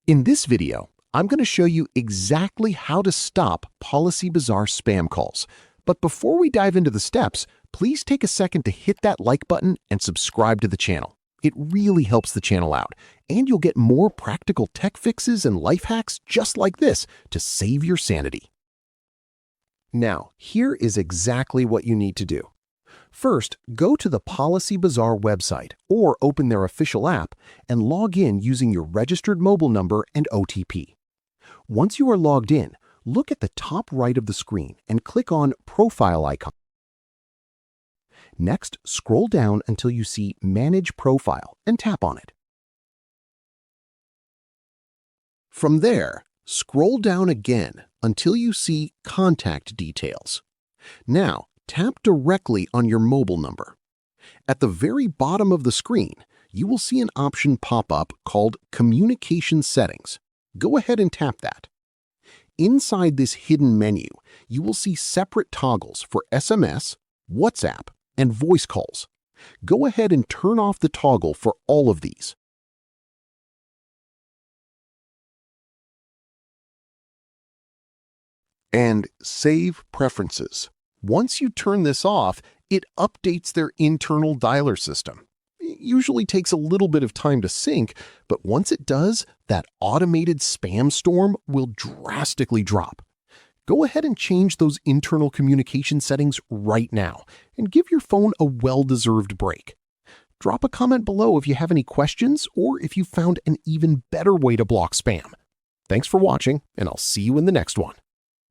In this video, I'm going to show you exactly how to stop Policybazaar spam calls. But before we dive into the steps, please take a second to hit that like button and subscribe to the channel. It really helps the channel out, and you'll get more practical tech fixes and life hacks just like this to save your sanity. Now, here is exactly what you need to do. First, go to the Policybazaar website or open their official app and log in using your registered mobile number and OTP. Once you are logged in, look at the top right of the screen and click on Profile icon. Next, scroll down until you see Manage Profile and tap on it. From there, scroll down again until you see Contact Details. Now, tap directly on your mobile number. At the very bottom of the screen, you will see an option pop up called Communication Settings. Go ahead and tap that. Inside this hidden menu, you will see separate toggles for SMS, WhatsApp, and voice calls. Go ahead and turn off the toggle for all of these. And save preferences. Once you turn this off, it updates their internal dialer system. It usually takes a little bit of time to sync, but once it does, that automated spam storm will drastically drop. Go ahead and change those internal communication settings right now and give your phone a well-deserved break. Drop a comment below if you have any questions or if you found an even better way to block spam. Thanks for watching, and I'll see you in the next one.